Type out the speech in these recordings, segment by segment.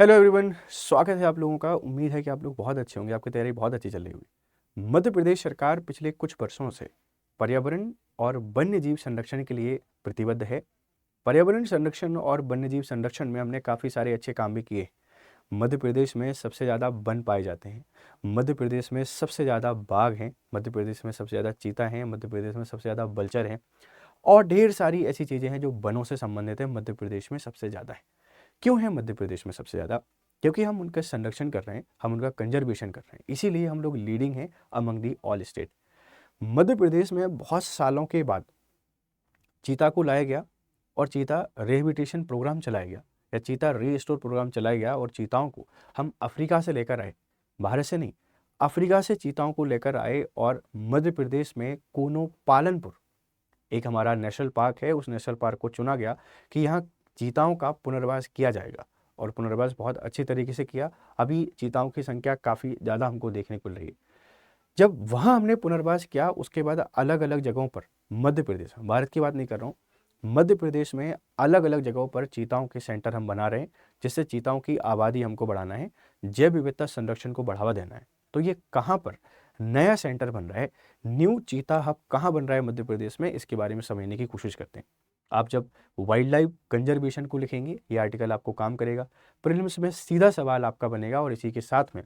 Hello everyone, स्वागत है आप लोगों का। उम्मीद है कि आप लोग बहुत अच्छे होंगे, आपकी तैयारी बहुत अच्छी चल रही होगी। मध्य प्रदेश सरकार पिछले कुछ वर्षों से पर्यावरण और वन्य जीव संरक्षण के लिए प्रतिबद्ध है। पर्यावरण संरक्षण और वन्य जीव संरक्षण में हमने काफ़ी सारे अच्छे काम भी किए। मध्य प्रदेश में सबसे ज़्यादा वन पाए जाते हैं, मध्य प्रदेश में सबसे ज़्यादा बाघ हैं, मध्य प्रदेश में सबसे ज़्यादा चीता हैं, मध्य प्रदेश में सबसे ज़्यादा बलचर हैं और ढेर सारी ऐसी चीज़ें हैं जो वनों से संबंधित है, मध्य प्रदेश में सबसे ज़्यादा है। क्यों है मध्य प्रदेश में सबसे ज़्यादा? क्योंकि हम उनका संरक्षण कर रहे हैं, हम उनका कंजर्वेशन कर रहे हैं, इसीलिए हम लोग लीडिंग हैं among the all state. Madhya Pradesh में बहुत सालों के बाद चीता को लाया गया और चीता रिहेबिलिटेशन प्रोग्राम चलाया गया या चीता रीस्टोर प्रोग्राम चलाया गया और चीताओं को हम अफ्रीका से लेकर आए, भारत से नहीं, अफ्रीका से चीताओं को लेकर आए और मध्य प्रदेश में कोनो पालनपुर एक हमारा नेशनल पार्क है, उस नेशनल पार्क को चुना गया कि यहाँ चीताओं का पुनर्वास किया जाएगा और पुनर्वास बहुत अच्छी तरीके से किया। अभी चीताओं की संख्या काफ़ी ज़्यादा हमको देखने को मिल रही है। जब वहाँ हमने पुनर्वास किया उसके बाद अलग अलग जगहों पर मध्य प्रदेश, भारत की बात नहीं कर रहा हूँ, मध्य प्रदेश में अलग अलग जगहों पर चीताओं के सेंटर हम बना रहे हैं, जिससे चीताओं की आबादी हमको बढ़ाना है, जैव विविधता संरक्षण को बढ़ावा देना है। तो ये कहाँ पर नया सेंटर बन रहा है, न्यू चीता हब कहाँ बन रहा है मध्य प्रदेश में, इसके बारे में समझने की कोशिश करते हैं। आप जब वाइल्ड लाइफ कंजर्वेशन को लिखेंगे ये आर्टिकल आपको काम करेगा। प्रीलिम्स में सीधा सवाल आपका बनेगा और इसी के साथ में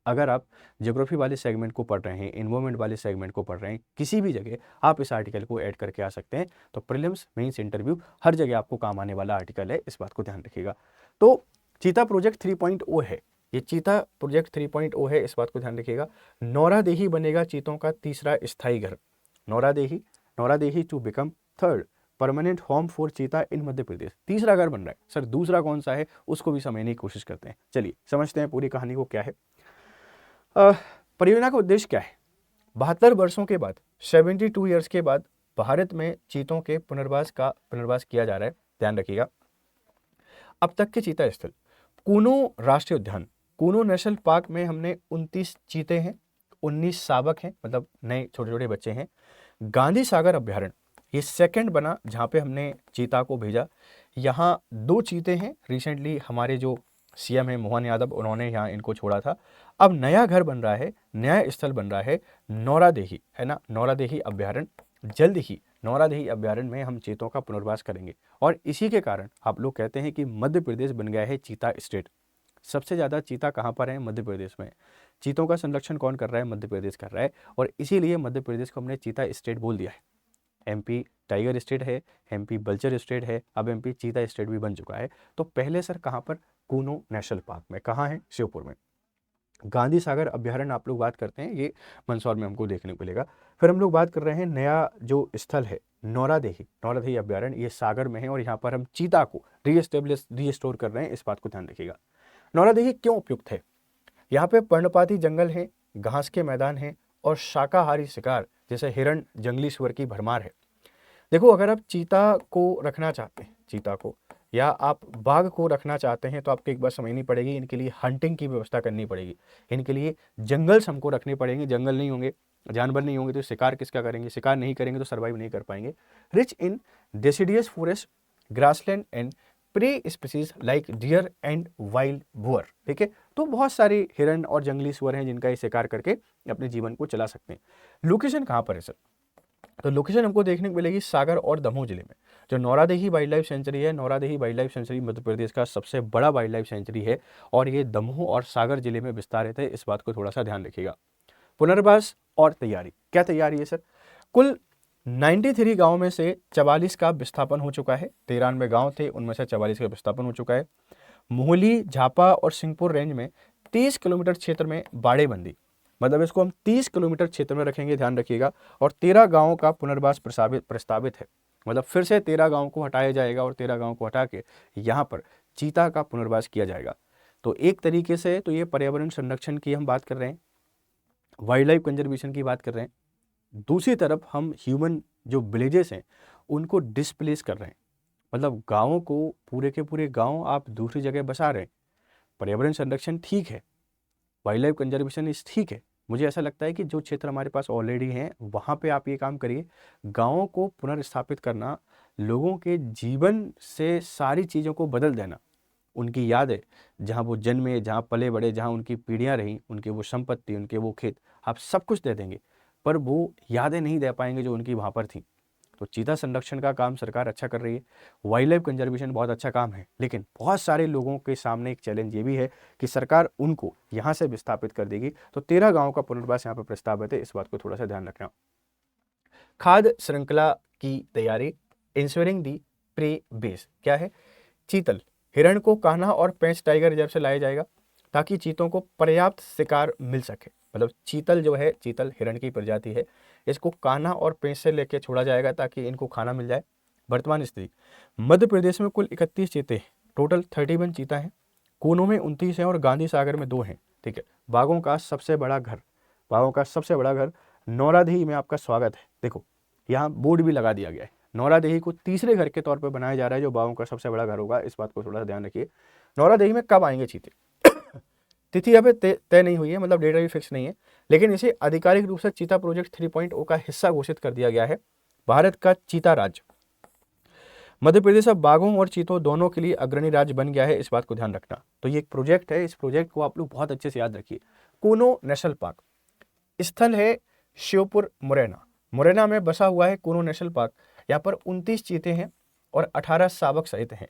अगर आप ज्योग्राफी वाले सेगमेंट को पढ़ रहे हैं, इन्वायरमेंट वाले सेगमेंट को पढ़ रहे हैं, किसी भी जगह आप इस आर्टिकल को ऐड करके आ सकते हैं। तो प्रीलिम्स, मेंस, इंटरव्यू हर जगह आपको काम आने वाला आर्टिकल है, इस बात को ध्यान रखिएगा। तो चीता प्रोजेक्ट 3.0 है, ये चीता प्रोजेक्ट 3.0 है, इस बात को ध्यान रखिएगा। नौरादेही बनेगा चीतों का तीसरा स्थायी घर। Nauradehi, Nauradehi to become third permanent home for cheetah in Madhya Pradesh. तीसरा घर बन रहा है। सर दूसरा कौन सा है, उसको भी समझने की कोशिश करते हैं। चलिए समझते हैं पूरी कहानी को क्या है। परियोजना का उद्देश्य क्या है? 72 वर्षों के बाद, 72 ईयर्स के बाद भारत में चीतों के पुनर्वास किया जा रहा है। ध्यान रखिएगा, अब तक के चीता स्थल कूनो राष्ट्रीय उद्यान, कूनो नेशनल पार्क में हमने 29 चीते हैं, 19 शावक हैं, मतलब नए छोटे छोटे बच्चे हैं। गांधी सागर अभ्यारण्य ये सेकंड बना जहाँ पे हमने चीता को भेजा। यहाँ 2 चीते हैं, रिसेंटली हमारे जो सीएम है मोहन यादव, उन्होंने यहाँ इनको छोड़ा था। अब नया घर बन रहा है, नया स्थल बन रहा है नौरादेही, है ना, नौरादेही अभ्यारण्य। जल्द ही नौरादेही अभ्यारण्य में हम चीतों का पुनर्वास करेंगे और इसी के कारण आप लोग कहते हैं कि मध्य प्रदेश बन गया है चीता स्टेट। सबसे ज़्यादा चीता कहाँ पर है? मध्य प्रदेश में। चीतों का संरक्षण कौन कर रहा है? मध्य प्रदेश कर रहा है और इसीलिए मध्य प्रदेश को हमने चीता स्टेट बोल दिया है। एमपी टाइगर स्टेट है, एमपी बल्चर स्टेट है, अब एमपी चीता स्टेट भी बन चुका है। तो पहले सर कहाँ पर? कूनो नेशनल पार्क में। कहाँ है? श्योपुर में। गांधी सागर अभ्यारण्य आप लोग बात करते हैं, ये मंदसौर में हमको देखने को मिलेगा। फिर हम लोग बात कर रहे हैं नया जो स्थल है नौरादेही, नौरादेही अभ्यारण्य, ये सागर में है और यहाँ पर हम चीता को रीस्टोर कर रहे हैं, इस बात को ध्यान रखिएगा। नौरादेही क्यों उपयुक्त है? यहाँ पे पर्णपाती जंगल है, घास के मैदान हैं और शाकाहारी शिकार जैसे हिरण, जंगली सुअर की भरमार है। देखो, अगर आप चीता को रखना चाहते हैं, चीता को, या आप बाघ को रखना चाहते हैं, तो आपको एक बात समझनी पड़ेगी, इनके लिए हंटिंग की व्यवस्था करनी पड़ेगी, इनके लिए जंगल्स हमको रखने पड़ेंगे। जंगल नहीं होंगे, जानवर नहीं होंगे तो शिकार किसका करेंगे? शिकार नहीं करेंगे तो सर्वाइव नहीं कर पाएंगे। Rich in deciduous forest, grassland and prey species like deer and wild boar. ठीक है, तो बहुत सारे हिरन और जंगली सुअर हैं जिनका ये शिकार करके अपने जीवन को चला सकते हैं। लोकेशन कहाँ पर है सर? तो लोकेशन हमको देखने को मिलेगी सागर और दमोह जिले में। जो नौरादेही वाइल्ड लाइफ सेंचुरी है, Nauradehi wild life sanctuary Madhya Pradesh का सबसे बड़ा वाइल्ड लाइफ सेंचुरी है और ये दमोह और सागर जिले में विस्तारित है, इस बात को थोड़ा सा ध्यान रखिएगा। पुनर्वास और तैयारी, क्या तैयारी है सर? कुल 93 गाँव में से 44 का विस्थापन हो चुका है। 93 गाँव थे, उनमें से 44 का विस्थापन हो चुका है। मोहली, झापा और सिंहपुर रेंज में 30 किलोमीटर क्षेत्र में बाड़ेबंदी, मतलब इसको हम 30 किलोमीटर क्षेत्र में रखेंगे, ध्यान रखिएगा। और 13 गांवों का पुनर्वास प्रस्तावित है, मतलब फिर से 13 गांवों को हटाया जाएगा और 13 गांवों को हटा के यहाँ पर चीता का पुनर्वास किया जाएगा। तो एक तरीके से तो ये पर्यावरण संरक्षण की हम बात कर रहे हैं, वाइल्ड लाइफ कंजर्वेशन की बात कर रहे हैं। दूसरी तरफ हम ह्यूमन जो विलेजेस हैं उनको डिस्प्लेस कर रहे हैं, मतलब गाँवों को, पूरे के पूरे गाँव आप दूसरी जगह बसा रहे हैं। पर्यावरण संरक्षण ठीक है, वाइल्ड लाइफ कंजर्वेशन इस ठीक है। मुझे ऐसा लगता है कि जो क्षेत्र हमारे पास ऑलरेडी हैं वहाँ पे आप ये काम करिए। गाँवों को पुनर्स्थापित करना, लोगों के जीवन से सारी चीज़ों को बदल देना, उनकी यादें, जहाँ वो जन्मे, जहाँ पले बड़े, जहाँ उनकी पीढ़ियाँ रहीं, उनकी वो संपत्ति, उनके वो खेत, आप सब कुछ दे देंगे, पर वो यादें नहीं दे पाएंगे जो उनकी वहाँ पर थी। तो चीता संरक्षण का काम सरकार अच्छा कर रही है, वाइल्ड लाइफ कंजर्वेशन बहुत अच्छा काम है, लेकिन बहुत सारे लोगों के सामने एक चैलेंज ये भी है कि सरकार उनको यहाँ से विस्थापित कर देगी। तो 13 गाँव का पुनर्वास यहाँ पर प्रस्तावित है, इस बात को थोड़ा सा ध्यान रखना। खाद्य श्रृंखला की तैयारी, इंश्योरिंग दी प्रे बेस, क्या है? चीतल, हिरण को कान्हा और पेंच टाइगर रिजर्व से लाया जाएगा ताकि चीतों को पर्याप्त शिकार मिल सके। मतलब चीतल जो है, चीतल हिरण की प्रजाति है, इसको कान्हा और पेंच से लेकर छोड़ा जाएगा ताकि इनको खाना मिल जाए। वर्तमान स्थिति, मध्य प्रदेश में कुल 31 चीते हैं, टोटल 31 चीता हैं, कूनो में 29 हैं और गांधी सागर में 2 हैं। ठीक है, बाघों का सबसे बड़ा घर, बाघों का सबसे बड़ा घर नौरादेही में आपका स्वागत है। देखो यहाँ बोर्ड भी लगा दिया गया है, नौरादेही को तीसरे घर के तौर पर बनाया जा रहा है जो बाघों का सबसे बड़ा घर होगा, इस बात को थोड़ा सा ध्यान रखिए। नौरादेही में कब आएंगे चीते? तिथि अभी तय नहीं हुई है, मतलब डेट अभी फिक्स नहीं है, लेकिन इसे आधिकारिक रूप से चीता प्रोजेक्ट 3.0 का हिस्सा घोषित कर दिया गया है। भारत का चीता राज्य मध्य प्रदेश अब बाघों और चीतों दोनों के लिए अग्रणी राज्य बन गया है, इस बात को ध्यान रखना। तो ये एक प्रोजेक्ट है, इस प्रोजेक्ट को आप लोग बहुत अच्छे से याद रखिए। कूनो नेशनल पार्क, स्थल है श्योपुर मुरैना, मुरैना में बसा हुआ है कूनो नेशनल पार्क। यहाँ पर 29 चीते हैं और 18 शावक सहित हैं।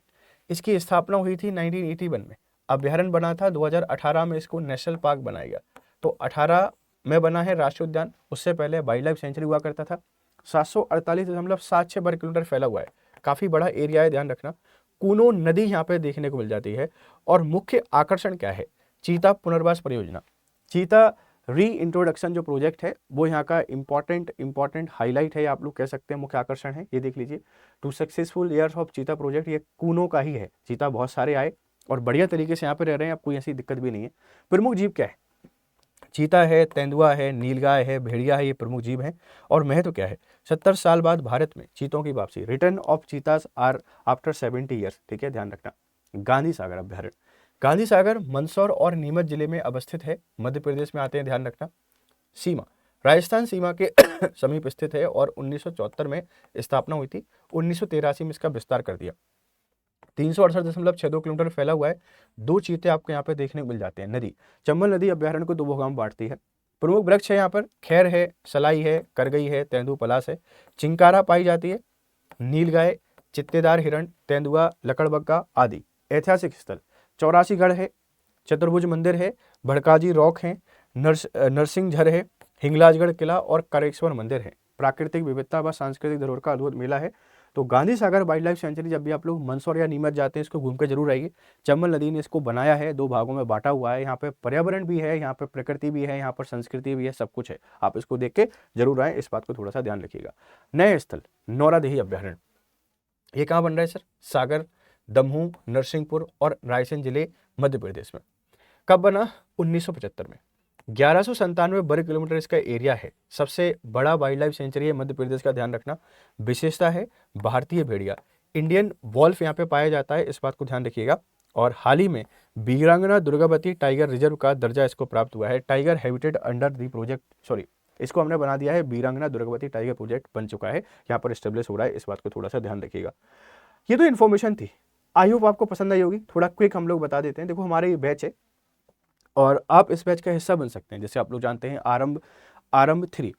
इसकी स्थापना हुई थी 1981 में, अभ्यारण्य बना था 2018 में, इसको नेशनल पार्क बनाया गया। तो 18 में बना है राष्ट्रीय उद्यान, उससे पहले वाइल्ड लाइफ सेंचुरी हुआ करता था। 748.76 वर्ग किलोमीटर फैला हुआ है, काफी बड़ा एरिया है, ध्यान रखना। कूनो नदी यहाँ पे देखने को मिल जाती है। और मुख्य आकर्षण क्या है? चीता पुनर्वास परियोजना, चीता री इंट्रोडक्शन जो प्रोजेक्ट है वो यहाँ का इंपॉर्टेंट हाईलाइट है, आप लोग कह सकते हैं मुख्य आकर्षण है। ये देख लीजिए, 2 सक्सेसफुल ईयर्स ऑफ चीता प्रोजेक्ट, ये कूनो का ही है। चीता बहुत सारे आए और बढ़िया तरीके से यहाँ पे रह रहे हैं, अब कोई ऐसी दिक्कत भी नहीं है। प्रमुख जीव क्या है? चीता है, तेंदुआ है, नीलगाय है, भेड़िया है, ये प्रमुख जीव हैं। और महत्व क्या है? 70 साल बाद भारत में चीतों की वापसी, return of cheetahs are after 70 years. ठीक है, ध्यान रखना। गांधी सागर अभ्यारण्य, गांधी सागर मंदसौर और नीमच जिले में अवस्थित है, मध्य प्रदेश में आते हैं, ध्यान रखना। सीमा, राजस्थान सीमा के समीप स्थित है और 1974 में स्थापना हुई थी, 1983 में इसका विस्तार कर दिया। 368.62 किलोमीटर फैला हुआ है। 2 चीते आपको यहाँ पे देखने को मिल जाते हैं। नदी, चंबल नदी अभ्यारण्य को 2 भागों में बांटती है। प्रमुख वृक्ष है यहाँ पर खैर है, सलाई है, करगई है, तेंदु पलास है। चिंकारा पाई जाती है, नीलगाय, चित्तेदार हिरण, तेंदुआ, लकड़बग्गा आदि। ऐतिहासिक स्थल, 84गढ़ है, चतुर्भुज मंदिर है, भड़काजी रॉक है, नरसिंहझर है, हिंगलाजगढ़ किला और करेश्वर मंदिर है। प्राकृतिक विविधता व सांस्कृतिक धरोहर का अद्भुत मेला है। तो Gandhi Sagar wild life sanctuary जब भी आप लोग मंदसौर या नीमच जाते हैं, इसको घूम के जरूर आइए। चंबल नदी ने इसको बनाया है, 2 भागों में बांटा हुआ है। यहाँ पे पर्यावरण भी है, यहाँ पे प्रकृति भी है, यहाँ पर संस्कृति भी है, सब कुछ है। आप इसको देख के जरूर आए, इस बात को थोड़ा सा ध्यान रखिएगा। नए स्थल, नौरादेही अभ्यारण्य, ये कहाँ बन रहा है सर? सागर, दमोह, नरसिंहपुर और रायसेन जिले, मध्य प्रदेश में। कब बना? 1975 में। 1197 वर्ग किलोमीटर इसका एरिया है, सबसे बड़ा वाइल्ड लाइफ सेंचुरी है मध्य प्रदेश का, ध्यान रखना। विशेषता है भारतीय भेड़िया, इंडियन वॉल्फ यहाँ पे पाया जाता है, इस बात को ध्यान रखिएगा। और हाल ही में वीरांगना दुर्गावती टाइगर रिजर्व का दर्जा इसको प्राप्त हुआ है। Tiger habitat under the project, sorry, इसको हमने बना दिया है, वीरांगना दुर्गावती टाइगर प्रोजेक्ट बन चुका है, यहाँ पर स्टेब्लिश हो रहा है, इस बात को थोड़ा सा ध्यान रखिएगा। ये तो इन्फॉर्मेशन थी, आई होप आपको पसंद आई होगी। थोड़ा क्विक हम लोग बता देते हैं। देखो हमारे ये बैच है और आप इस बैच का हिस्सा बन सकते हैं। जैसे आप लोग जानते हैं आरंभ 3,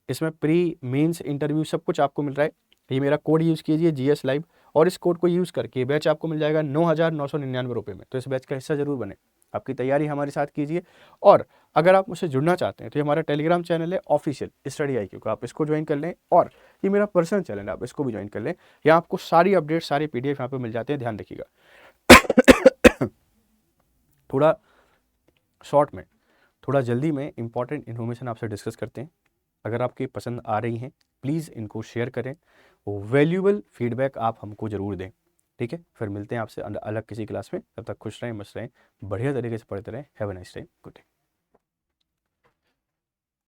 इसमें प्री मेंस इंटरव्यू सब कुछ आपको मिल रहा है। ये मेरा कोड यूज़ कीजिए GS लाइव, और इस कोड को यूज़ करके बैच आपको मिल जाएगा 9,999 रुपये में। तो इस बैच का हिस्सा जरूर बने, आपकी तैयारी हमारे साथ कीजिए। और अगर आप मुझसे जुड़ना चाहते हैं तो ये हमारा टेलीग्राम चैनल है ऑफिशियल स्टडी IQ का, आप इसको ज्वाइन कर लें। और ये मेरा पर्सनल चैनल है, आप इसको भी ज्वाइन कर लें। यहाँ आपको सारी अपडेट, सारे PDF यहाँ पे मिल जाते हैं, ध्यान रखिएगा। थोड़ा शॉर्ट में, थोड़ा जल्दी में इंपॉर्टेंट इन्फॉर्मेशन आपसे डिस्कस करते हैं। अगर आपकी पसंद आ रही हैं प्लीज़ इनको शेयर करें, वैल्यूएबल फीडबैक आप हमको ज़रूर दें। ठीक है, फिर मिलते हैं आपसे अलग किसी क्लास में। तब तक खुश रहें, मस्त रहें, बढ़िया तरीके से पढ़ते रहें। Have a nice day, good day.